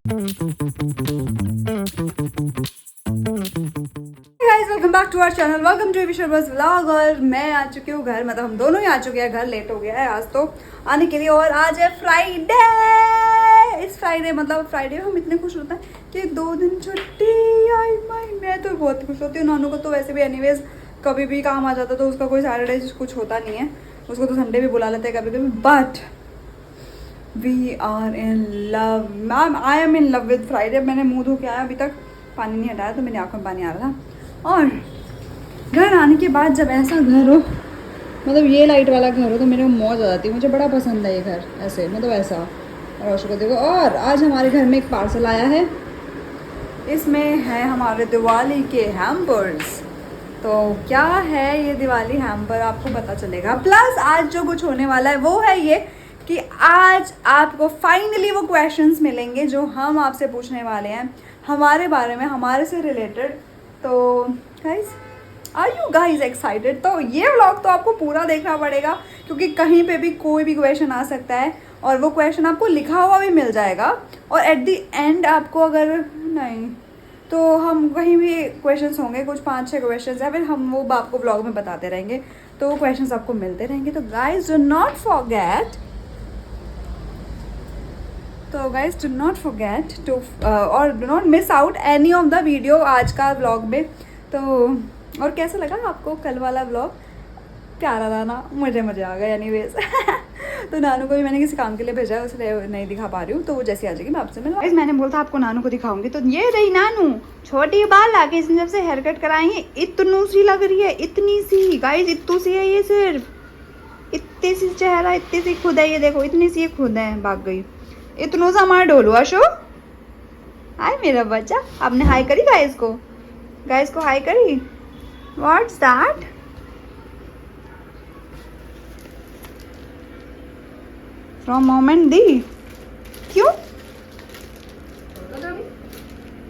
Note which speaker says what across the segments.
Speaker 1: Guys welcome back to our channel, welcome to विशर्बस vlog. और मैं आ चुकी हूँ घर, मतलब हम दोनों ही आ चुके हैं घर। लेट हो गया है आज तो आने के लिए, और आज है फ्राइडे। इस फ्राइडे मतलब फ्राइडे हम इतने खुश होते हैं कि 2 दिन छुट्टी आई। मैं तो बहुत खुश होती हूँ। नानू को तो वैसे भी एनीवेज कभी भी काम आ जाता तो उसका कोई सैटरडे कुछ होता नहीं है, उसको तो संडे भी बुला लेते हैं कभी कभी। But we are in love ma'am, I am in love with Friday. मैंने मुँह धो के आया, अभी तक पानी नहीं हटाया तो मेरी आंखों में पानी आ रहा था। और घर आने के बाद जब ऐसा घर हो, मतलब ये लाइट वाला घर हो, तो मेरे को मौज आ जाती है। मुझे बड़ा पसंद है ये घर, ऐसे मतलब ऐसा। और रोशो को देखो। और आज हमारे घर में एक पार्सल आया है, इसमें है हमारे दिवाली के हैम्पर्स। तो क्या है ये दिवाली हैम्पर आपको पता चलेगा। प्लस आज जो कुछ होने वाला है वो है ये कि आज आपको फाइनली वो क्वेश्चंस मिलेंगे जो हम आपसे पूछने वाले हैं हमारे बारे में, हमारे से रिलेटेड। तो guys, are you guys excited? तो ये व्लॉग तो आपको पूरा देखना पड़ेगा, क्योंकि कहीं पे भी कोई भी क्वेश्चन आ सकता है और वो क्वेश्चन आपको लिखा हुआ भी मिल जाएगा। और एट द एंड आपको अगर नहीं तो हम कहीं भी क्वेश्चंस होंगे, कुछ 5-6 क्वेश्चंस है, फिर हम वो आपको व्लॉग में बताते रहेंगे, तो वो क्वेश्चंस आपको मिलते रहेंगे। तो guys do not forget to और do not miss out any of the video आज का व्लॉग में। तो और कैसा लगा आपको कल वाला व्लॉग? प्यारा था ना? मुझे आ गया एनीवेज। तो नानू को भी मैंने किसी काम के लिए भेजा है, उसलिए नहीं दिखा पा रही हूँ, तो वो जैसे आ जाएगी मैं आपसे मिलवा। मैंने बोला था आपको नानू को दिखाऊंगी, तो ये रही नानू। छोटी बाल आके इसने जब से हेयर कट कराई है, इतनू सी लग रही है, इतनी सी गाइस, इतू सी है ये, सिर्फ इतनी सी चेहरा, इतनी सी खुद है ये, देखो इतनी सी खुद है। भाग गई इतनू सा हमारा डोलू। आशो हाय मेरा बच्चा, आपने हाई करी गाइस को हाई करी? What's that? फ्रॉम मोमेंट दी। क्यों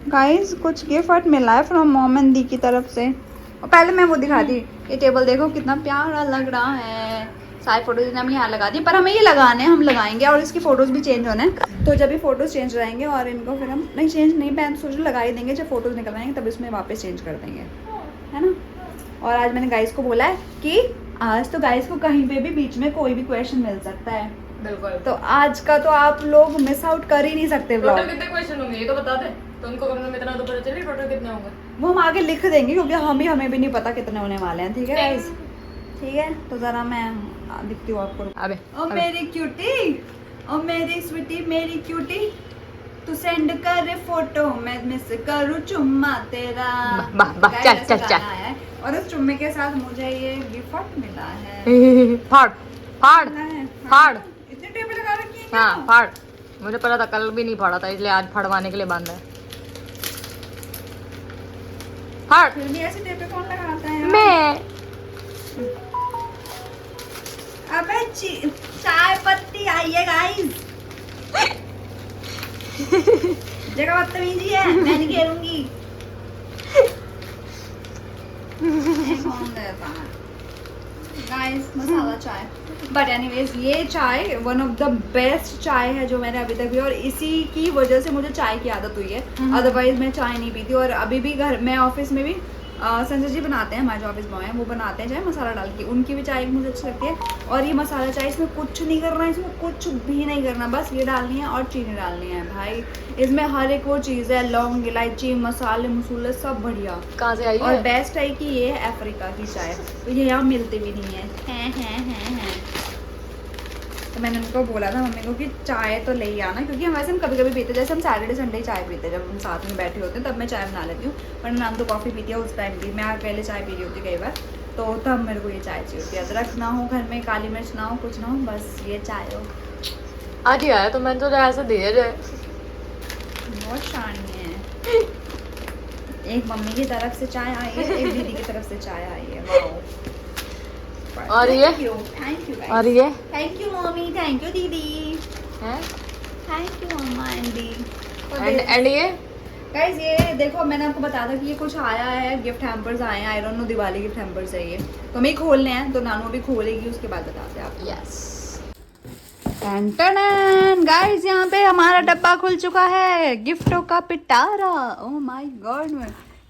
Speaker 1: गाइस? कुछ गिफ्ट मिला है फ्रॉम मोमेंट दी की तरफ से। और पहले मैं वो दिखा दी, ये टेबल देखो कितना प्यारा लग रहा है। सारी फोटोज हमने यहाँ लगा दी, पर हमें ये लगाने हैं, हम लगाएंगे। और इसकी फ़ोटोज़ भी चेंज होने हैं, तो जब भी फ़ोटोज़ चेंज रहेंगे और इनको फिर हम नहीं चेंज नहीं पहन सोच लगा ही देंगे। जब फ़ोटोज़ निकलवाएंगे तब इसमें वापस चेंज कर देंगे, है ना। और आज मैंने गाइस को बोला है कि आज तो गाइस को कहीं पे भी बीच में कोई भी क्वेश्चन मिल सकता है। बिल्कुल। तो आज का तो आप लोग मिस आउट कर ही नहीं सकते।
Speaker 2: टोटल कितने क्वेश्चन होंगे ये तो बता दे, तो उनको कम से कम इतना तो पता चले टोटल कितने होंगे।
Speaker 1: वो हम आगे लिख देंगे, क्योंकि हमें भी नहीं पता कितने होने वाले हैं। ठीक है गाइस? ठीक है, तो ज़रा मैं दिखती हूँ आपको।
Speaker 2: अबे
Speaker 1: ओ मेरी क्यूटी, ओ मेरी स्वीटी, मेरी क्यूटी, तू सेंड कर फोटो, मैं मिस करूँ चुम्मा तेरा।
Speaker 2: चल।
Speaker 1: और उस चुम्मे के साथ मुझे ये गिफ्ट मिला है।
Speaker 2: फाड़
Speaker 1: इतने टेप लगा रखी है।
Speaker 2: हाँ फाड़। मुझे पता था कल भी नहीं फाड़ा था, इसलिए आज फाड़वाने के लिए बांधा है। फाड़।
Speaker 1: फिर भी ऐसे टेप कौन लगाता है?
Speaker 2: मैं
Speaker 1: अबे चाय पत्ती आई है गाइस। जगह बदतमीजी है, मैं नहीं खेलूंगी। गाइस मसाला चाय। बट एनीवेज ये चाय वन ऑफ द बेस्ट चाय है जो मैंने अभी तक पी, और इसी की वजह से मुझे चाय की आदत हुई है। अदरवाइज मैं चाय नहीं पीती। और अभी भी घर में ऑफिस में भी संजय जी बनाते हैं, हमारे जो ऑफिस बॉय हैं वो बनाते हैं चाय मसाला डाल के, उनकी भी चाय मुझे अच्छी लगती है। और ये मसाला चाय, इसमें कुछ नहीं करना है, इसमें कुछ भी नहीं करना, बस ये डालनी है और चीनी डालनी है भाई। इसमें हर एक वो चीज़ है, लौंग इलायची मसाले मसूले सब बढ़िया।
Speaker 2: कहाँ से आई है?
Speaker 1: और बेस्ट है कि ये है अफ्रीका की चाय, तो ये यहाँ मिलते भी नहीं है। तो मैंने उनको बोला था मम्मी को कि चाय तो ले ही आना, क्योंकि हम वैसे हम कभी कभी पीते, जैसे हम सैटरडे संडे चाय पीते हैं, जब हम साथ में बैठे होते हैं तब मैं चाय बना लेती हूँ। वरना नाम तो कॉफ़ी पीती है उस टाइम भी, मैं पहले चाय पी रही होती कई बार, तो तब मेरे को ये चाय चाहिए होती है। अदरक ना हो घर में, काली मिर्च ना हो, कुछ ना हो, बस ये चाय हो।
Speaker 2: आज ही आया तो मैंने तो ऐसा दे रहे।
Speaker 1: बहुत शानी है। एक मम्मी की तरफ से चाय आई है, एक दीदी की तरफ से चाय आई है। वाओ।
Speaker 2: और ये
Speaker 1: थैंक यू
Speaker 2: और ये
Speaker 1: thank you mummy, thank you दीदी,
Speaker 2: हैं
Speaker 1: थैंक यू मम्मा एंड दी।
Speaker 2: एंड ये
Speaker 1: गाइस ये देखो, मैंने आपको बताया था कि ये कुछ आया है, गिफ्ट हैम्पर्स आए हैं। I don't know Diwali gift hampers है ये, तो हमें खोलने हैं, तो नानू भी खोलेगी उसके बाद बताते हैं आपको।
Speaker 2: यस
Speaker 1: गाइस यहाँ पे हमारा डब्बा खुल चुका है गिफ्टों का पिटारा। ओह माय गॉड,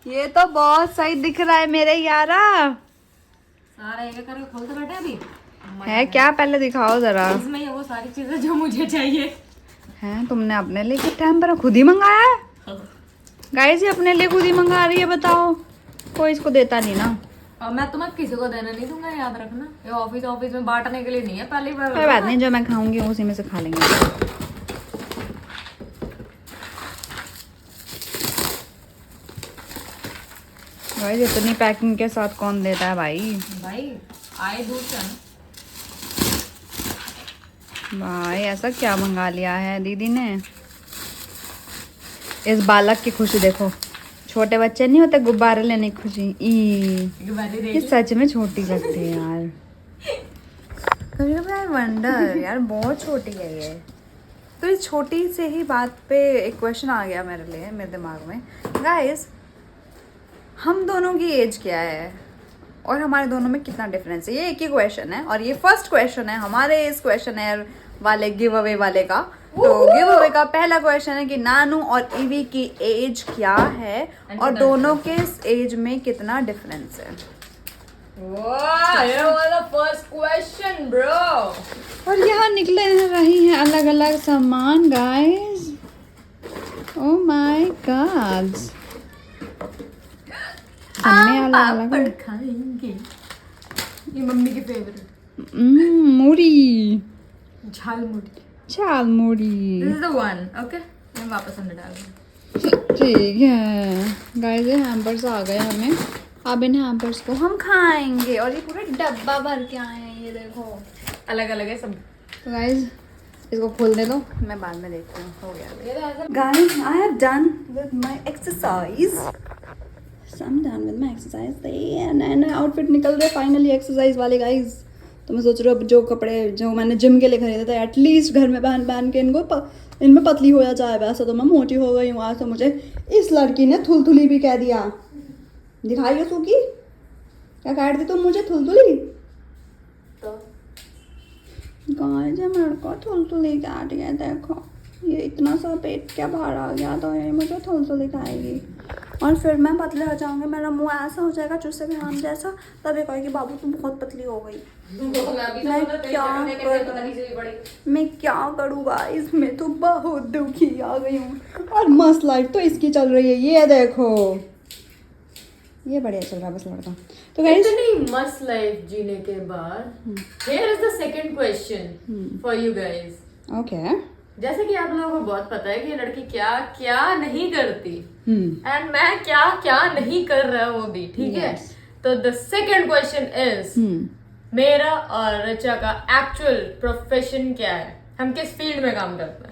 Speaker 1: ये तो बहुत सही दिख रहा है मेरे यारा।
Speaker 2: सारा एक करके खोलते बैठे अभी।
Speaker 1: है क्या, पहले दिखाओ जरा।
Speaker 2: इसमें ये वो सारी चीजें जो मुझे चाहिए
Speaker 1: हैं, तुमने अपने लिए किस टाइम पर खुद ही मंगाया है? गाइस ये अपने लिए खुद ही मंगा रही है, बताओ। कोई इसको देता नहीं ना।
Speaker 2: और मैं तुम्हें किसी को देना नहीं दूंगा, याद रखना। ये ऑफिस में बांटने के लिए नहीं है, पहली बार।
Speaker 1: कोई बात नहीं, जो मैं खाऊंगी उसी में से खा लेंगे। गाइस इतनी पैकिंग के साथ कौन देता है भाई?
Speaker 2: भाई आए दूर से ना।
Speaker 1: भाई ऐसा क्या मंगा लिया है दीदी ने? इस बालक की खुशी देखो। छोटे बच्चे नहीं होते गुब्बारे लेने की खुशी। ये सच में छोटी लगती है यार। कभी कभी आई वंडर यार, बहुत छोटी है ये। तो इस छोटी से ही बात पे एक क्वेश्चन आ गया मेरे दिमाग में। गाइस हम दोनों की एज क्या है और हमारे दोनों में कितना डिफरेंस है? ये एक ही क्वेश्चन है और ये फर्स्ट क्वेश्चन है हमारे इस क्वेश्चनर वाले गिव अवे वाले का। तो गिव अवे का पहला क्वेश्चन है कि नानू और ईवी की एज क्या है और दोनों के एज में कितना डिफरेंस है।
Speaker 2: ये वाला फर्स्ट क्वेश्चन ब्रो।
Speaker 1: और यहाँ निकले रही हैं अलग अलग सामान गाइस। ओह माय गॉड, अलग अलग
Speaker 2: खाएंगे। ये मम्मी की फेवरेट
Speaker 1: मूढ़ी,
Speaker 2: jhalmuri.
Speaker 1: Jhalmuri.
Speaker 2: This is the one. Okay मैं वापस अंदर डाल दूँ।
Speaker 1: ठीक है गाइस, ये हैम्पर्स आ गए हमें। अब इन हैम्पर्स को हम खाएंगे और ये पूरा डब्बा भर के आए हैं, ये देखो।
Speaker 2: अलग अलग है सब।
Speaker 1: तो गाइस इसको खोल दे दो, मैं बाद में देखती हूँ। हो गया guys, I have done with my exercise. I'm done with my exercise and outfit निकल रहे फाइनली एक्सरसाइज वाले गाइस। तो मैं सोच रही हूँ अब जो कपड़े जो मैंने जिम के लिए खरीदे थे एटलीस्ट घर में पहन के इनमें पतली हो जाए। वैसे तो मैं मोटी हो गई हूँ। आज तो मुझे इस लड़की ने थुलथुली भी कह दिया। दिखाइए सूखी, क्या काट दी तुम मुझे थुलथुली?
Speaker 2: तो
Speaker 1: गाइस मेरे को थुलथुली काट गया, देखो ये इतना सा पेट क्या बाहर आ गया, तो ये मुझे थुलथुली खाएगी और फिर मैं पतले हो जाऊंगी। मेरा मुंह ऐसा हो जाएगा चूसे के आम जैसा, तभी कहेगी बाबू तुम बहुत पतली हो गई। मैं क्या करूँ गाइस, मैं तो बहुत दुखी आ गई हूँ। और मस्त लाइफ तो इसकी चल रही है, ये देखो ये बढ़िया चल रहा है बस लड़का। तो गाइस
Speaker 2: इतनी मस्त लाइफ जीने के बाद here is the second question for you guys.
Speaker 1: Okay,
Speaker 2: जैसे कि आप लोगों को बहुत पता है कि ये लड़की क्या क्या नहीं करती एंड मैं क्या क्या नहीं कर रहा हूँ भी, ठीक है। तो द सेकंड क्वेश्चन इज मेरा और रचा का एक्चुअल प्रोफेशन क्या है, हम किस फील्ड में काम करते हैं।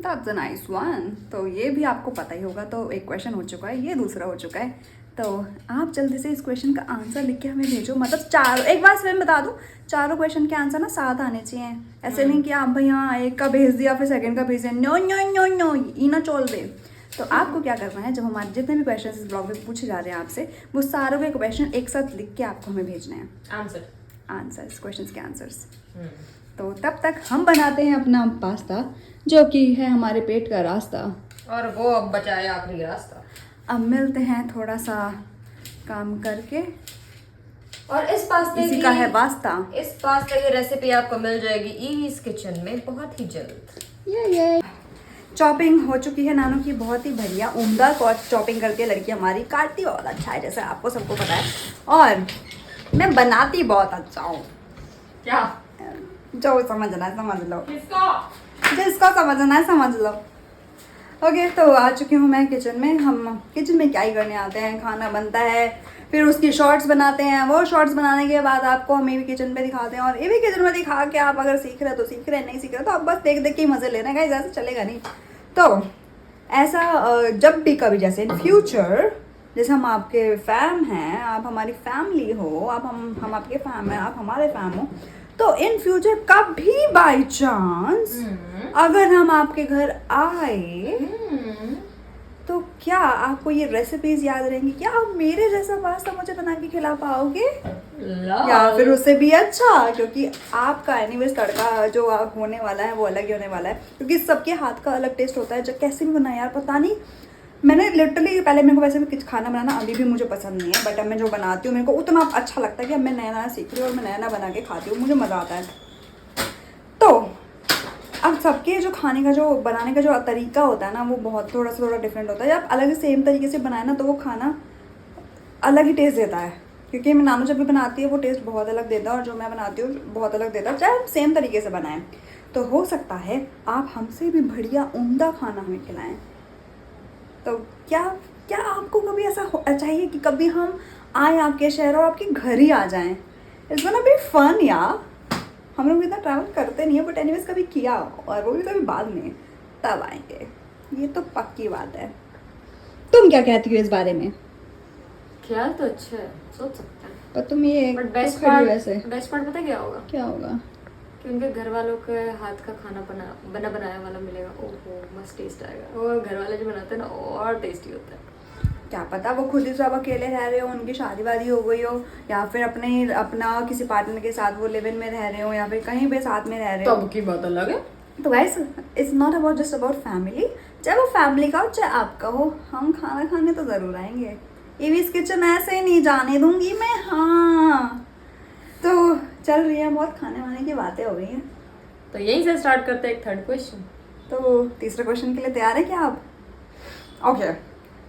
Speaker 1: That's a nice one. तो ये भी आपको पता ही होगा। तो एक क्वेश्चन हो चुका है, ये दूसरा हो चुका है। तो आप जल्दी से इस क्वेश्चन का आंसर लिख के हमें भेजो। मतलब चारों, एक बार मैं बता दूं, चारों क्वेश्चन के आंसर ना साथ आने चाहिए। ऐसे नहीं कि आप भाई हाँ एक का भेज दिया फिर सेकंड का भेज दिया। नो नो नो नो, ये ना चोल दे। तो आपको क्या करना है, जब हमारे जितने भी क्वेश्चन इस ब्लॉग में पूछे जा रहे हैं आपसे, वो सारों के क्वेश्चन एक साथ लिख के आपको हमें भेजने हैं। आंसर्स, क्वेश्चन के आंसर्स। तो तब तक हम बनाते हैं अपना पास्ता, जो कि है हमारे पेट का रास्ता।
Speaker 2: और वो अब बचा है आखिरी रास्ता।
Speaker 1: अब मिलते हैं थोड़ा सा काम करके।
Speaker 2: और इस पास्ते
Speaker 1: इसी का है वास्ता।
Speaker 2: इस पास्ते की रेसिपी आपको मिल जाएगी ईवी's किचन में बहुत ही जल्द।
Speaker 1: ये चॉपिंग हो चुकी है नानू की, बहुत ही बढ़िया उम्दा चॉपिंग करती है लड़की हमारी। काटती बहुत अच्छा है जैसे आपको सबको पता है, और मैं बनाती बहुत अच्छा हूँ।
Speaker 2: क्या?
Speaker 1: जो समझना है समझ लो,
Speaker 2: जिसको
Speaker 1: समझना है समझ लो। ओके, तो आ चुकी हूँ मैं किचन में। हम किचन में क्या ही करने आते हैं, खाना बनता है, फिर उसकी शॉर्ट्स बनाते हैं। वो शॉर्ट्स बनाने के बाद आपको हम ये भी किचन में दिखाते हैं, और ये भी किचन में दिखा के आप अगर सीख रहे हो तो सीख रहे हैं, नहीं सीख रहे तो आप बस देख देख के मज़े ले रहे हैं। ऐसे चलेगा नहीं। तो ऐसा जब भी कभी, जैसे इन फ्यूचर, जैसे हम आपके फैम हैं, आप हमारी फैमिली हो, आप हम आपके फैम हैं, आप हमारे फैम हो, तो इन फ्यूचर कभी बाई चांस अगर हम आपके घर आए तो क्या आपको ये रेसिपीज याद रहेंगी? क्या आप मेरे जैसा पास्ता मुझे बना के खिला पाओगे, या फिर उससे भी अच्छा? क्योंकि आपका एनीवेज तड़का जो आप होने वाला है वो अलग ही होने वाला है, क्योंकि सबके हाथ का अलग टेस्ट होता है। जब कैसे भी बनाया यार पता नहीं, मैंने लिटरली पहले मेरे को वैसे भी कुछ खाना बनाना अभी भी मुझे पसंद नहीं है, बट अब मैं जो बनाती हूँ मेरे को उतना अच्छा लगता है कि अब मैं नया नया सीख रही हूँ और मैं नया नया बना के खाती हूँ, मुझे मज़ा आता है। तो अब सबके जो खाने का जो बनाने का जो तरीका होता है ना वो बहुत थोड़ा डिफरेंट होता है। जब अलग सेम तरीके से बनाए ना तो वो खाना अलग ही टेस्ट देता है, क्योंकि मैं नानू जब भी बनाती है वो टेस्ट बहुत अलग देता है और जो मैं बनाती हूँ बहुत अलग देता है, चाहे हम सेम तरीके से बनाएं। तो हो सकता है आप हमसे भी बढ़िया उम्दा खाना हमें खिलाएं। तो क्या क्या आपको कभी ऐसा चाहिए कि कभी हम आए आपके शहर और आपके घर ही आ जाएं? इट्स गोना बी फन यार। हम लोग इतना ट्रैवल करते नहीं है, बट एनीवेज कभी किया, और वो भी कभी बाद में, तब आएंगे, ये तो पक्की बात है। तुम क्या कहती हो इस बारे में?
Speaker 2: ख्याल तो अच्छा है, सोच सकते हैं,
Speaker 1: पर तुम ये
Speaker 2: बट
Speaker 1: तो खड़ी हो वैसे।
Speaker 2: बेस्ट पार्ट पता है क्या होगा?
Speaker 1: क्या होगा?
Speaker 2: कि उनके घर वालों के हाथ का खाना बना बनाया वाला मिलेगा। ओहो मस्त टेस्ट आएगा। वो घर वाले जो बनाते हैं ना और टेस्टी होता है।
Speaker 1: क्या पता वो खुद ही सब अकेले रह रहे हो, उनकी शादी वादी हो गई हो, या फिर अपना किसी पार्टनर के साथ वो लिव इन में रह रहे हो, या फिर कहीं पे साथ में रह रहे हो।
Speaker 2: तब की बात अलग है।
Speaker 1: तो guys it's not about just about family. चाहे वो फैमिली का हो चाहे आपका हो, हम खाना खाने तो ज़रूर आएंगे। ईवीज किचन ऐसे ही नहीं जाने दूंगी मैं। हाँ तो चल रही है, बहुत खाने वाने की बातें हो गई हैं,
Speaker 2: तो यहीं से स्टार्ट करते हैं एक थर्ड क्वेश्चन।
Speaker 1: तो तीसरे क्वेश्चन के लिए तैयार है क्या आप? ओके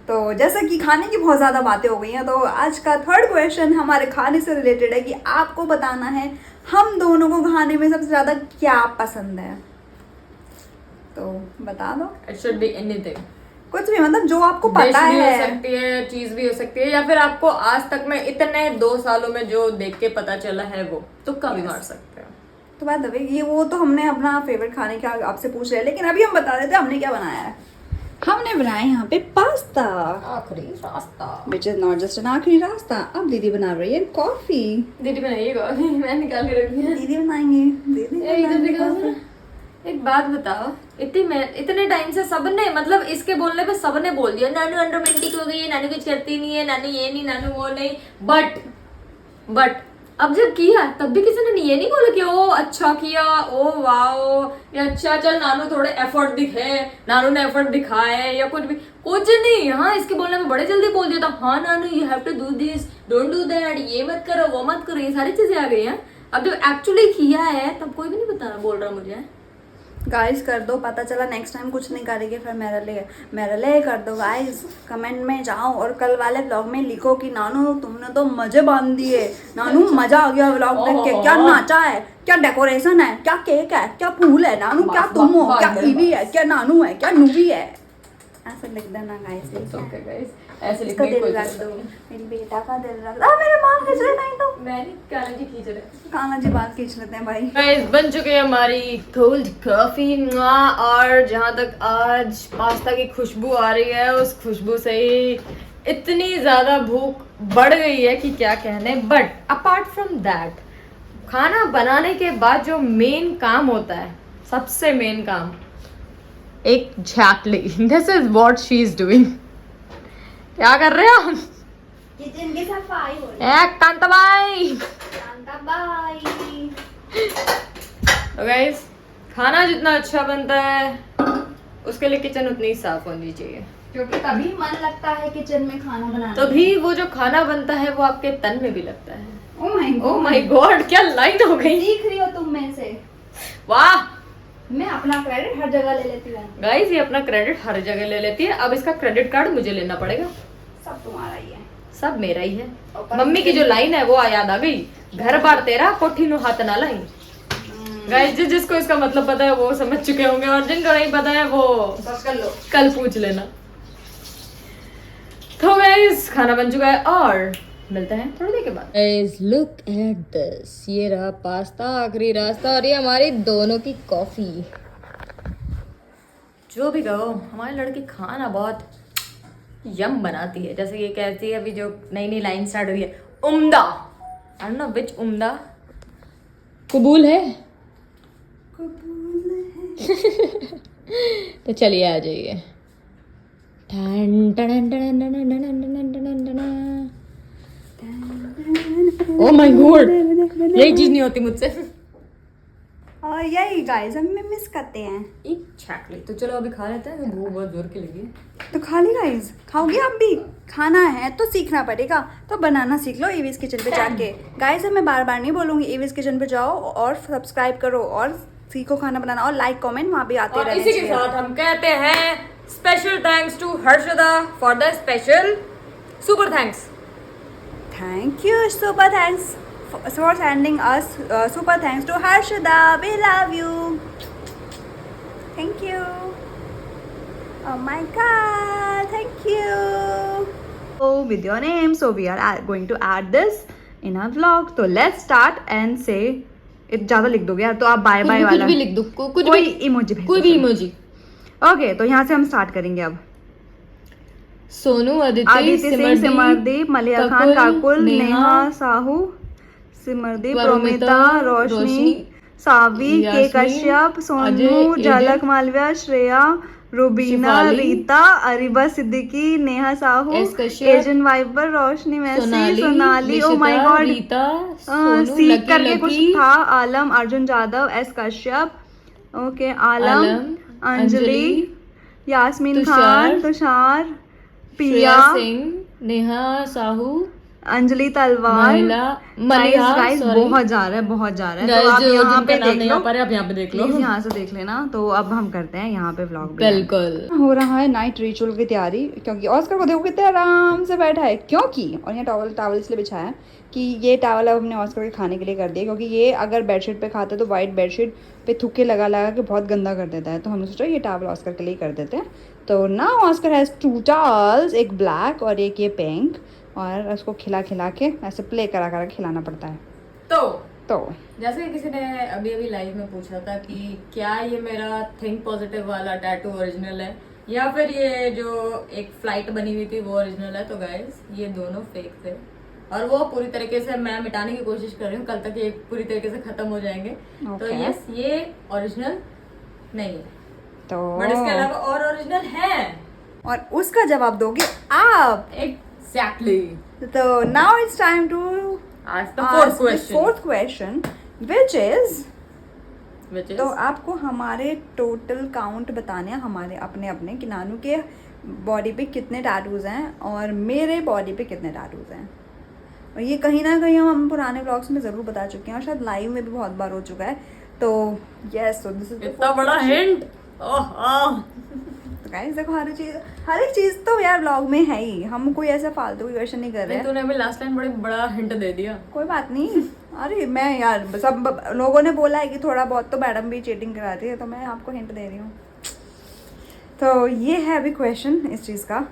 Speaker 1: तो जैसे कि खाने की बहुत ज़्यादा बातें हो गई हैं, तो आज का थर्ड क्वेश्चन हमारे खाने से रिलेटेड है कि आपको बताना है हम दोनों को खाने में सबसे ज़्यादा क्या पसंद है। तो बता दो।
Speaker 2: इट शुड बी एनीथिंग,
Speaker 1: कुछ भी, मतलब जो आपको
Speaker 2: डिश
Speaker 1: पता
Speaker 2: भी हो
Speaker 1: है।
Speaker 2: सकती है, चीज भी हो सकती है, या फिर आपको आज तक में इतने 2 सालों में जो देख के पता चला है वो तुक्का भी मार सकते हैं।
Speaker 1: तो बात दबे ये वो तो हमने अपना फेवरेट खाने का आपसे पूछ रहे हैं, लेकिन अभी हम बता देते हैं हमने क्या बनाया है। हमने बनाया यहाँ पे पास्ता,
Speaker 2: आखिरी रास्ता,
Speaker 1: which is not just an आखिरी रास्ता। अब दीदी बना रही है कॉफी।
Speaker 2: दीदी बनाइएगा, मैं निकाल के रखी है।
Speaker 1: दीदी बनाएंगे, दीदी बनाएंगे coffee।
Speaker 2: एक बात बताओ, इतने टाइम से सबने, मतलब इसके बोलने पे सबने बोल दिया नानू अनरोमांटिक हो गई है, नानू कुछ करती नहीं है, नानू ये नहीं, नानू वो नहीं, बट अब जब किया तब भी किसी ने ये नहीं बोला कि ओ अच्छा किया, ओ वाओ, या अच्छा चल नानू थोड़े एफर्ट दिखे, नानू ने एफर्ट दिखाए, या कुछ नहीं। हाँ इसके बोलने में बड़े जल्दी बोल दिया था, हाँ Nanu you have to do this, don't do that, ये मत करो वो मत करो, ये सारी चीजें आ गई हैं। अब जब एक्चुअली किया है तब कोई भी नहीं बोल रहा मुझे।
Speaker 1: गाइस कर दो, पता चला नेक्स्ट टाइम कुछ नहीं करेंगे फिर मेरे लिए कर दो गाइस। कमेंट में जाओ और कल वाले व्लॉग में लिखो कि नानू तुमने तो मजे बांध दिए, नानू मजा आ गया व्लॉग देख के, क्या नाचा है, क्या डेकोरेशन है, क्या केक है, क्या फूल है, नानू क्या तुम हो, क्या ईवी है, क्या नानू है, क्या नूवी है, ऐसे लिख देना गाइस।
Speaker 2: ओके गाइस ऐसे
Speaker 1: इसका
Speaker 2: लिखने की
Speaker 1: दिल
Speaker 2: कोशिश
Speaker 1: रख दो,
Speaker 2: करो।
Speaker 1: मेरी बेटा का दिल रख दो। मेरे बाल खींच रहे नहीं तो
Speaker 2: मैंने काना जी खींच रहे।
Speaker 1: काना जी बाल खींच लेते हैं भाई।
Speaker 2: गाइस बन चुके हैं हमारी कोल्ड कॉफी, और जहाँ तक आज पास्ता की खुशबू आ रही है उस खुशबू से ही इतनी ज्यादा भूख बढ़ गई है कि क्या कहने। बट अपार्ट फ्रॉम दैट, खाना बनाने के बाद जो मेन काम होता है, सबसे मेन काम, exactly this is what she is doing. क्या कर रहे हो?
Speaker 1: किचन की सफाई हो रही है।
Speaker 2: कांताबाई।
Speaker 1: बाय।
Speaker 2: तो गाइस खाना जितना अच्छा बनता है उसके लिए किचन उतनी ही साफ होनी चाहिए,
Speaker 1: क्योंकि तभी मन लगता है किचन में खाना बनाने।
Speaker 2: तभी वो जो खाना बनता है वो आपके तन में भी लगता है।
Speaker 1: ओह
Speaker 2: माय गॉड क्या लाइन हो गई।
Speaker 1: सीख रही हो तुम में से।
Speaker 2: वाह,
Speaker 1: मैं अपना क्रेडिट हर जगह ले लेती हूँ।
Speaker 2: गाइस ये अपना क्रेडिट हर जगह ले लेती है। अब इसका क्रेडिट कार्ड मुझे लेना पड़ेगा।
Speaker 1: सब तुम्हारा ही है,
Speaker 2: सब मेरा ही है। मम्मी की जो लाइन है वो याद आ गई, घर बार तेरा कोठी नु हाथ ना लाई। गाइस जिसको इसका मतलब पता है वो समझ चुके होंगे, और जिनको नहीं पता है वो
Speaker 1: कर लो,
Speaker 2: कल पूछ लेना। तो गाइस खाना बन चुका है और मिलते हैं थोड़ी देर के बाद। गाइस लुक एट दिस, ये रहा पास्ता आखिरी रास्ता, और ये हमारी दोनों की कॉफी। जो भी कहो हमारी लड़की खाना बहुत यम बनाती है। जैसे ये कहती है अभी जो नई नई लाइन स्टार्ट हुई है, उम्दा, आई डोंट नो व्हिच उम्दा। कबूल है? तो चलिए आ जाइए, ओह माय गॉड, यही चीज नहीं होती मुझसे।
Speaker 1: और यही गाइस हम मिस करते हैं।
Speaker 2: एग्जैक्टली। तो चलो अभी खा लेते हैं, भूख बहुत जोर की लगी है।
Speaker 1: तो खा ली गाइस, खाओगे आप भी? खाना है तो सीखना पड़ेगा, तो बनाना सीख लो ईवीज किचन पे जाके। गाइस मैं बार बार नहीं बोलूंगी, ईवीज किचन पे जाओ और सब्सक्राइब करो और सीखो खाना बनाना, और लाइक कमेंट वहाँ भी आते
Speaker 2: और
Speaker 1: रहने
Speaker 2: इसी के
Speaker 1: चाहिए।
Speaker 2: साथ हम कहते हैं special thanks to Harshada for the special super thanks.
Speaker 1: Thank you, super thanks for sending us super thanks to Harshada. We love you. Thank you. Oh my God, thank you. Oh, with your name, so we are going to add this in our vlog. So let's start and say. ज़्यादा लिख दोगे यार, तो आप bye bye वाला
Speaker 2: कुछ भी लिख दो, कुछ
Speaker 1: कोई
Speaker 2: भी
Speaker 1: इमोजी भेज
Speaker 2: कोई भी इमोजी।
Speaker 1: ओके, तो यहाँ से हम स्टार्ट करेंगे अब।
Speaker 2: सोनू,
Speaker 1: आदित्य
Speaker 2: अदिति,
Speaker 1: सिंह, सिमरदीप, मलिया खान, काकुल, नेहा साहू, सिमरदीप, प्रोमिता, रोशनी, सावी, के Kashyap, Sonu, Jhalak Malviya, Shreya, Rubina,
Speaker 2: Shifali,
Speaker 1: Rita, Ariba Siddiqui, Neha Sahu,
Speaker 2: S Kashyap,
Speaker 1: agent Viber, Roshni Massey,
Speaker 2: Sonali,
Speaker 1: Sonali, oh my
Speaker 2: Nishita,
Speaker 1: god,
Speaker 2: Rita, Sonu,
Speaker 1: सीख
Speaker 2: लकी
Speaker 1: करके कुछ
Speaker 2: लकी,
Speaker 1: था, आलम, अर्जुन जादव, एस कश्यप, ओके, आलम, अंजलि, यास्मीन खान, तुषार,
Speaker 2: श्रेया
Speaker 1: पिया,
Speaker 2: सिंह, नेहा साहू,
Speaker 1: अंजलि तलवार,
Speaker 2: मलिहा,
Speaker 1: गाइस बहुत जा रहा है, बहुत जा रहा है। तो आप यहाँ पे देख लो,
Speaker 2: आप यहाँ पे देख लो,
Speaker 1: प्लीज यहाँ से देख लेना। तो अब हम करते हैं यहाँ पे व्लॉग।
Speaker 2: बिल्कुल
Speaker 1: हो रहा है नाइट रिचुअल की तैयारी, क्योंकि ऑस्कर को देखो कितने आराम से बैठा है, क्योंकि और यहाँ टॉवल इसलिए बिछाया है कि ये टॉवल अब हमने ऑस्कर के खाने के लिए कर दिया, क्योंकि ये अगर बेडशीट पे खाता है तो वाइट बेडशीट पे थुक्के लगा लगा के बहुत गंदा कर देता है। तो हमने सोचा ये टॉवल ऑस्कर के लिए कर देते हैं। तो ना ऑस्कर हैज़ 2 टॉवल्स, एक ब्लैक और एक ये पिंक, और उसको खिला खिला के ऐसे प्ले करा करा खिलाना पड़ता है। तो
Speaker 2: जैसे किसी ने अभी अभी लाइव में पूछा था कि क्या ये मेरा थिंक पॉजिटिव वाला टैटू ओरिजिनल है या फिर ये जो एक फ्लाइट बनी हुई थी वो ओरिजिनल है। तो गाइस ये दोनों फेक थे और वो पूरी तरीके से मैं मिटाने की कोशिश कर रही हूँ, कल तक ये पूरी तरीके से खत्म हो जाएंगे। तो यस, ये ओरिजिनल नहीं है,
Speaker 1: तो
Speaker 2: बट इसके अलावा और ओरिजिनल है,
Speaker 1: और उसका जवाब दोगे आप।
Speaker 2: एग्जैक्टली।
Speaker 1: तो now it's time to
Speaker 2: ask the
Speaker 1: fourth question, which is
Speaker 2: which is
Speaker 1: तो आपको हमारे टोटल काउंट बताने हैं, हमारे अपने अपने कि नानू के बॉडी पे कितने टैटूज हैं और मेरे बॉडी पे कितने टैटूज हैं। और ये कहीं ना कहीं हम पुराने ब्लॉग्स में ज़रूर बता चुके हैं और शायद लाइव में भी बहुत बार हो चुका है। तो यस, तो दिस इज
Speaker 2: इतना बड़ा हिंट।
Speaker 1: तो गाइस देखो, हर एक चीज़ तो यार ब्लॉग में है ही, हम कोई ऐसा फालतू क्वेश्चन नहीं कर रहे हैं।
Speaker 2: तूने अभी लास्ट टाइम बड़ा हिंट दे दिया।
Speaker 1: कोई बात नहीं, अरे मैं यार सब लोगों ने बोला है कि थोड़ा बहुत तो मैडम भी चीटिंग कराती है, तो मैं आपको हिंट दे रही हूँ। तो ये है अभी क्वेश्चन इस चीज़ का।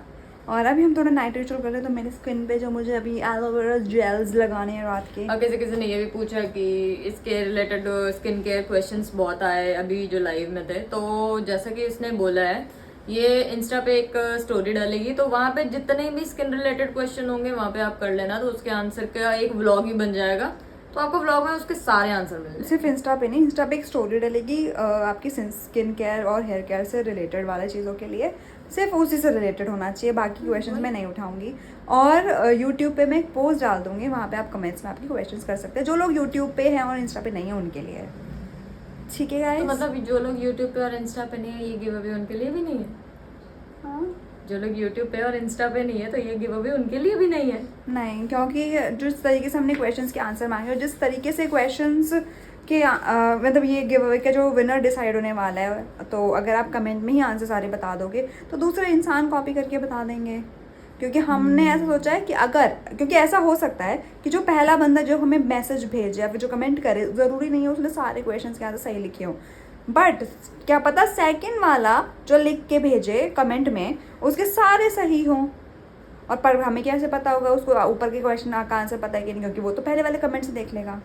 Speaker 1: और अभी हम थोड़ा नाइट रिचुअल कर रहे हैं, तो मेरी स्किन पे जो मुझे अभी एलोवेरा जेल्स लगाने हैं रात के।
Speaker 2: और किसी ने ये भी पूछा कि इसके रिलेटेड स्किन केयर क्वेश्चंस बहुत आए अभी जो लाइव में थे। तो जैसा कि इसने बोला है, ये इंस्टा पे एक स्टोरी डालेगी, तो वहाँ पे जितने भी स्किन रिलेटेड क्वेश्चन होंगे वहाँ पे आप कर लेना, तो उसके आंसर का एक व्लॉग ही बन जाएगा। तो आपको व्लॉग में उसके सारे आंसर मिल जाएंगे।
Speaker 1: सिर्फ इंस्टा पे नहीं, इंस्टा पे एक स्टोरी डलेगी आपकी स्किन केयर और हेयर केयर से रिलेटेड वाले चीज़ों के लिए, सिर्फ उसी से रिलेटेड होना चाहिए, बाकी क्वेश्चंस मैं नहीं उठाऊंगी। और यूट्यूब पे मैं एक पोस्ट डाल दूंगी, वहाँ पे आप कमेंट्स में आपकी क्वेश्चंस कर सकते हैं, जो लोग यूट्यूब पे हैं और इंस्टा पे नहीं है उनके लिए। ठीक है गाइस?
Speaker 2: तो मतलब जो लोग यूट्यूब पे और इंस्टा पे नहीं है, ये गिव अवे उनके लिए भी नहीं है?
Speaker 1: हाँ,
Speaker 2: जो लोग यूट्यूब पे और इंस्टा पे नहीं है, तो ये गिव अवे उनके लिए भी नहीं है?
Speaker 1: नहीं, क्योंकि जिस तरीके से हमने क्वेश्चंस के आंसर मांगे और जिस तरीके से क्वेश्चंस के मतलब ये गिव अवे का जो विनर डिसाइड होने वाला है, तो अगर आप कमेंट में ही आंसर सारे बता दोगे तो दूसरे इंसान कॉपी करके बता देंगे। क्योंकि हमने ऐसा सोचा है कि अगर, क्योंकि ऐसा हो सकता है कि जो पहला बंदा जो हमें मैसेज भेजे या फिर जो कमेंट करे, ज़रूरी नहीं है उसने सारे क्वेश्चंस के आंसर सही लिखे हों, बट क्या पता सेकंड वाला जो लिख के भेजे कमेंट में उसके सारे सही हों। और पर हमें कैसे पता होगा उसको ऊपर के क्वेश्चन का आंसर पता है कि नहीं, क्योंकि वो तो पहले वाले कमेंट से देख लेगा।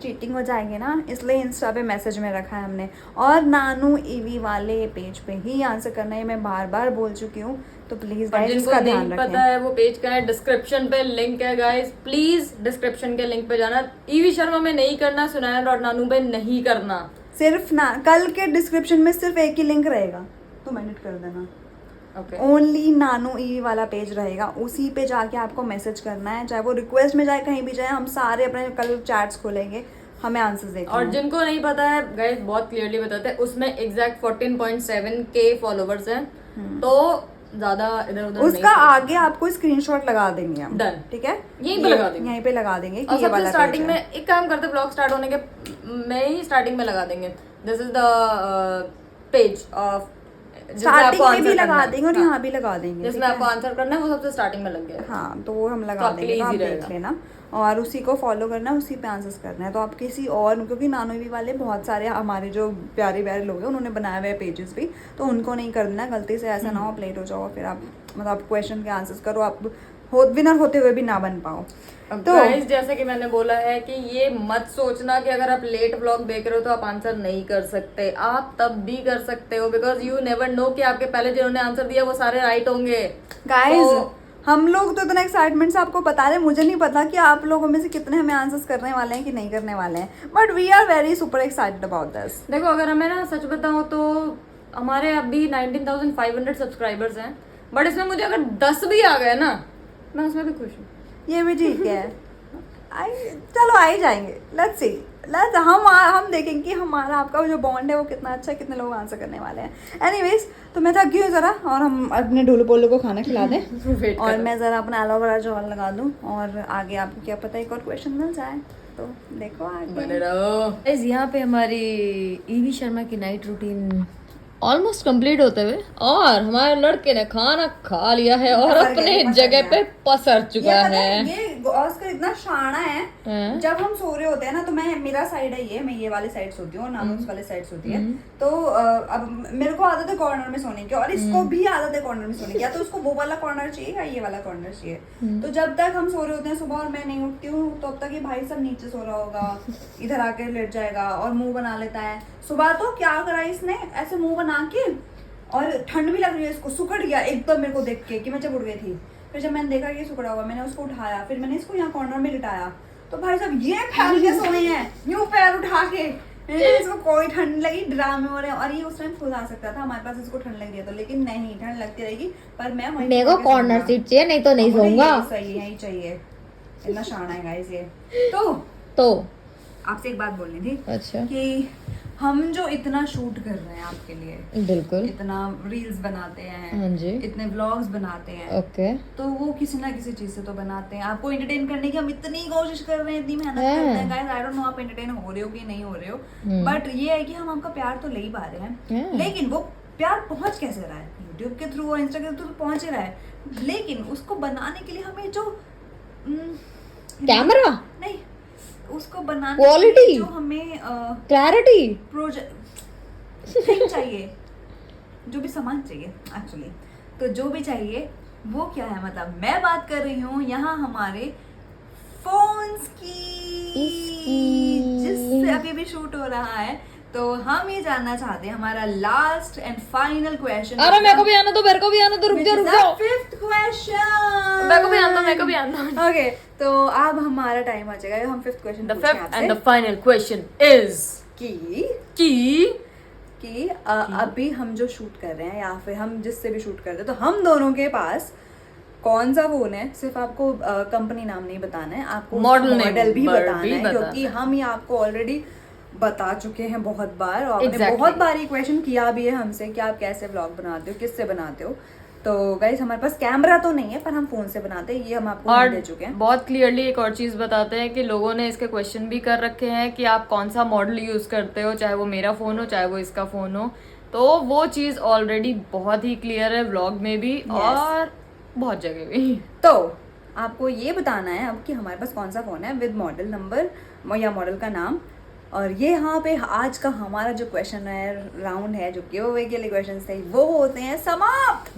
Speaker 1: चीटिंग हो जाएगी ना, इसलिए इंस्टा पे मैसेज में रखा है हमने। और नानू ईवी वाले पेज पे ही आंसर करना है, मैं बार बार बोल चुकी हूँ, तो प्लीज गाइस इसका ध्यान रखें।
Speaker 2: पता है वो पेज का है, डिस्क्रिप्शन पे लिंक है गाइस, प्लीज डिस्क्रिप्शन के लिंक पे जाना। ईवी शर्मा में नहीं करना, सुनैन और नानू पे नहीं करना।
Speaker 1: सिर्फ ना, कल के डिस्क्रिप्शन में सिर्फ एक ही लिंक रहेगा, तुम एडिट कर देना।
Speaker 2: Okay.
Speaker 1: ओनली नानो ई वाला पेज रहेगा, उसी पे जाके आपको मैसेज करना है, चाहे वो रिक्वेस्ट में जाए कहीं भी जाए, हम सारे अपने कल चैट्स खोलेंगे, हमें आंसर्स देखना
Speaker 2: और
Speaker 1: है।
Speaker 2: जिनको नहीं पता है गाइस, बहुत क्लियरली बताते हैं, उसमें एग्जैक्ट 14.7K फॉलोवर्स हैं, तो ज्यादा इधर उधर
Speaker 1: उसका आगे आपको स्क्रीनशॉट लगा देंगे हम,
Speaker 2: Done.
Speaker 1: ठीक है,
Speaker 2: यहीं पे लगा देंगे,
Speaker 1: यहीं पे लगा देंगे कि
Speaker 2: और
Speaker 1: ये
Speaker 2: सबसे
Speaker 1: वाला
Speaker 2: स्टार्टिंग
Speaker 1: पेज है।
Speaker 2: में एक काम करते, ब्लॉग स्टार्ट होने के में ही स्टार्टिंग में लगा देंगे, this is the page of,
Speaker 1: starting में भी लगा देंगे और यहाँ भी लगा देंगे,
Speaker 2: जिसमें आपको आंसर करना है वो सबसे स्टार्टिंग में लग गया।
Speaker 1: हाँ, तो वो हम लगा
Speaker 2: आपके
Speaker 1: देंगे,
Speaker 2: लिए
Speaker 1: तो आप
Speaker 2: easy
Speaker 1: देख
Speaker 2: रहेगा।
Speaker 1: लेना और उसी को फॉलो करना है, उसी पे आंसर्स करना है। तो आप किसी और, क्योंकि नानोवी वाले बहुत सारे हमारे जो प्यारे प्यारे लोग हैं उन्होंने बनाए हुए पेजेस भी, तो उनको नहीं करना गलती से, ऐसा ना हो आप लेट हो जाओ, फिर आप मतलब आप क्वेश्चन के आंसर्स करो, आप विनर होते हुए भी ना बन पाओ।
Speaker 2: तो गाइस, जैसे कि मैंने बोला है कि ये मत सोचना कि अगर आप लेट व्लॉग देख रहे हो तो आप आंसर नहीं कर सकते, आप तब भी कर सकते हो, बिकॉज यू नेवर नो कि आपके पहले जिन्होंने आंसर दिया वो सारे राइट होंगे।
Speaker 1: गाइस हम लोग तो इतना एक्साइटमेंट से आपको बता रहे हैं, मुझे नहीं पता कि आप लोगों में से कितने हमें आंसर्स करने वाले हैं कि नहीं करने वाले हैं, but we are very super excited about this.
Speaker 2: देखो, अगर हमें ना सच बताऊं तो हमारे अभी 19,500 सब्सक्राइबर्स हैं, बट इसमें मुझे अगर 10 भी आ गए ना, मैं उसमें भी खुश हूँ।
Speaker 1: ये भी ठीक है, चलो आ ही जाएंगे, लेट्स सी, हम देखेंगे कि हमारा आपका जो बॉन्ड है वो कितना अच्छा है, कितने लोग आंसर करने वाले हैं। एनीवेज, तो मैं थक गई हूँ ज़रा, और हम अपने ढोलू पोलू को खाना खिला दें
Speaker 2: वेट
Speaker 1: और मैं ज़रा अपना एलोवेरा जॉल लगा दूँ, और आगे आपको क्या पता एक और क्वेश्चन मिल जाए, तो देखो आगे।
Speaker 2: बने रहो। गाइस, यहाँ पे हमारी ईवी शर्मा की नाइट रूटीन ऑलमोस्ट कंप्लीट होते हुए, और हमारे लड़के ने खाना खा लिया है और
Speaker 1: पसर
Speaker 2: अपने
Speaker 1: गया,
Speaker 2: जगह पे पसर चुका
Speaker 1: ये पता
Speaker 2: है।
Speaker 1: ये ऑस्कर इतना शाना है,
Speaker 2: हाँ।
Speaker 1: जब हम सो रहे होते हैं ना, तो मेरा साइड है ये, मैं ये वाले साइड सोती हूँ और नानू उस वाले साइड सोती है, तो अब मेरे को आदत है कॉर्नर में सोने की, और इसको भी आदत है कॉर्नर में सोने की, या तो उसको वो वाला कॉर्नर चाहिए या ये वाला कॉर्नर चाहिए। तो जब तक हम सो रहे होते हैं सुबह और मैं नहीं उठती हूँ, तो अब तक ये भाई सब नीचे सो रहा होगा, इधर आके लेट जाएगा और मुंह बना लेता है। सुबह तो क्या करा इसने, ऐसे मुंह बना के, और ठंड भी लग रही है इसको, सुकड़ गया एकदम मेरे को देख के कि मैं जब उठ गई थी। फिर जब मैंने देखा ये सुकड़ा हुआ, मैंने उसको उठाया, फिर मैंने इसको यहाँ कॉर्नर में लिटाया, तो भाई साहब ये फैल के सोए हैं यूं पैर उठा के, इसको कोई ठंड लगी, ड्रामे हो रहे हैं। और ये उस टाइम खुद आ सकता था हमारे पास, इसको ठंड लग रही है तो, लेकिन नहीं, ठंड लगती रहेगी, पर मैं
Speaker 2: मेरे को कॉर्नर सीट चाहिए, नहीं तो नहीं सोऊंगा।
Speaker 1: सही यही चाहिए, इतना शाना है गाइस ये।
Speaker 2: तो
Speaker 1: आपसे एक बात बोलनी थी,
Speaker 2: अच्छा,
Speaker 1: कि हम जो इतना शूट कर रहे हैं आपके लिए,
Speaker 2: बिल्कुल,
Speaker 1: इतना रील्स बनाते हैं,
Speaker 2: हाँ जी,
Speaker 1: इतने व्लॉग्स बनाते हैं,
Speaker 2: ओके,
Speaker 1: तो वो किसी ना किसी चीज से तो बनाते हैं, आपको एंटरटेन करने की हम इतनी कोशिश कर रहे हैं, इतनी मेहनत करते हैं गाइस, आई डोंट नो आप एंटरटेन हो रहे हो कि नहीं हो रहे हो, बट ये है कि हम आपका प्यार तो ले ही पा रहे हैं, लेकिन वो प्यार पहुंच कैसे रहा है, यूट्यूब के थ्रू और इंस्टाग्राम के थ्रू पहुंच ही रहा है, लेकिन उसको बनाने के लिए हमें जो
Speaker 2: कैमरा
Speaker 1: नहीं, उसको बनाने
Speaker 2: क्वालिटी,
Speaker 1: के लिए जो हमें
Speaker 2: क्लैरिटी,
Speaker 1: प्रोजेक्ट चाहिए, जो भी सामान चाहिए एक्चुअली, तो जो भी चाहिए वो क्या है, मतलब मैं बात कर रही हूँ यहाँ हमारे फोन्स की, जिससे अभी भी शूट हो रहा है। तो हम ये जानना चाहते हैं, हमारा लास्ट एंड फाइनल क्वेश्चन।
Speaker 2: अरे मेरे को भी आना दो, मेरे को भी आना दो, रुक जाओ।
Speaker 1: फिफ्थ क्वेश्चन,
Speaker 2: मेरे को भी आना दो, मेरे को भी आना दो।
Speaker 1: ओके, तो अब हमारा टाइम आ जाएगा, हम fifth question
Speaker 2: The fifth and the final question is
Speaker 1: कि अभी हम जो शूट कर रहे हैं, या फिर हम जिससे भी शूट करते हैं, तो हम दोनों के पास कौन सा फोन है, सिर्फ आपको कंपनी नाम नहीं बताना है, आपको मॉडल भी बताना है, क्योंकि हम ये आपको ऑलरेडी बता चुके हैं बहुत बार, और आपने बहुत बार ये क्वेश्चन किया भी है हमसे कि आप कैसे व्लॉग बनाते हो, किससे बनाते हो। तो गाइस, हमारे पास कैमरा तो नहीं है, पर हम फोन से बनाते हैं, ये हम आपको दे चुके हैं।
Speaker 2: बहुत क्लियरली एक और चीज बताते हैं कि लोगों ने इसके क्वेश्चन भी कर रखे हैं कि आप कौन सा मॉडल यूज करते हो, चाहे वो मेरा फोन हो चाहे वो इसका फोन हो, तो वो चीज ऑलरेडी बहुत ही क्लियर है व्लॉग में भी और बहुत जगह भी।
Speaker 1: तो आपको ये बताना है अब कि हमारे पास कौन सा फोन है विद मॉडल नंबर या मॉडल का नाम, और ये यहाँ पे आज का हमारा जो क्वेश्चन है राउंड है, जो गिव अवे के लिए क्वेश्चन थे, वो होते हैं समाप्त।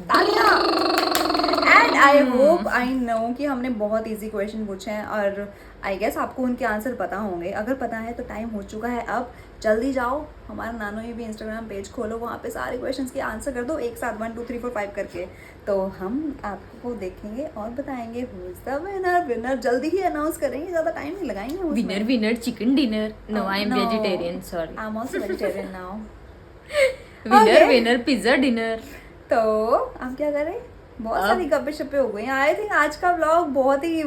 Speaker 1: And I hope I know कि हमने बहुत इजी क्वेश्चन पूछे हैं, और आई गेस आपको उनके आंसर पता होंगे। अगर पता है तो टाइम हो चुका है, अब जल्दी जाओ, हमारा नानो ये भी इंस्टाग्राम पेज खोलो, वहाँ पे सारे क्वेश्चंस के आंसर कर दो एक साथ 1 2 3 4 5 करके, तो हम आपको देखेंगे और बताएंगे who is the winner. Winner जल्दी ही अनाउंस करेंगे, ज़्यादा टाइम नहीं लगाएंगे।
Speaker 2: Winner chicken dinner, no I am vegetarian, sorry,
Speaker 1: I am also vegetarian now.
Speaker 2: Winner pizza dinner.
Speaker 1: तो हम क्या करें, बहुत सारी गप्पे शप्पे हो गई। आई थिंक आज का व्लॉग बहुत ही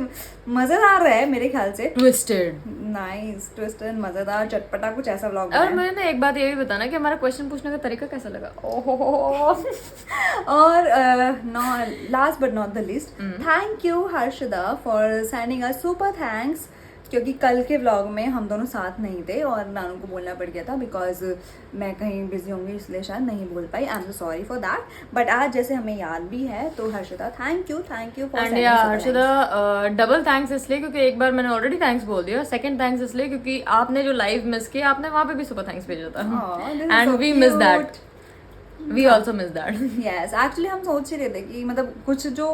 Speaker 1: मजेदार है मेरे ख्याल से।
Speaker 2: ट्विस्टेड,
Speaker 1: नाइस, ट्विस्टेड, मजेदार, चटपटा, कुछ ऐसा व्लॉग
Speaker 2: और मैंने ना एक बात ये भी बताना कि हमारा क्वेश्चन पूछने का तरीका कैसा लगा।
Speaker 1: ओहो। और last but not the list, thank you Harshada for sending a super thanks, क्योंकि कल के व्लॉग में हम दोनों साथ नहीं थे और नानू को बोलना पड़ गया था बिकॉज मैं कहीं बिजी होंगी, इसलिए शायद नहीं बोल पाई। I am so sorry for that. But आज जैसे हमें याद भी है तो Harshada thank you for
Speaker 2: and या हर्षदा डबल थैंक्स इसलिए क्योंकि एक बार मैंने ऑलरेडी थैंक्स बोल दिया, सेकंड थैंक्स इसलिए क्योंकि आपने जो लाइव मिस किया, आपने वहाँ पे भी सुपर थैंक्स भेजा था and we miss that, we also miss that.
Speaker 1: Yes, actually हम सोच ही रहे थे कि मतलब कुछ जो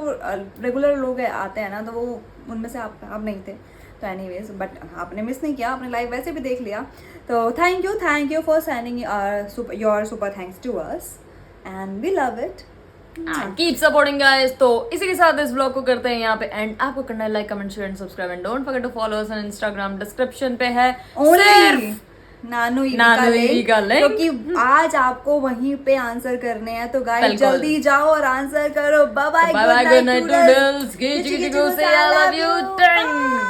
Speaker 1: रेगुलर लोग आते हैं ना, तो वो उनमें से आप नहीं थे, तो एनीवेज, बट आपने मिस नहीं किया, आपने लाइव वैसे भी देख लिया। तो thank you for sending your super thanks to us and we love it.
Speaker 2: Keep supporting guys. तो इसी के साथ इस ब्लॉग को करते हैं यहाँ पे एंड। आपको करना है like, comment, share and subscribe and don't forget to follow us on Instagram, description पे है सिर्फ
Speaker 1: नानू
Speaker 2: का लिंक,
Speaker 1: क्योंकि आज आपको वहीं पे आंसर करने हैं। तो गाइस जल्दी जाओ और आंसर करो। Bye bye,
Speaker 2: good night toodles, गे जी से आई लव यू।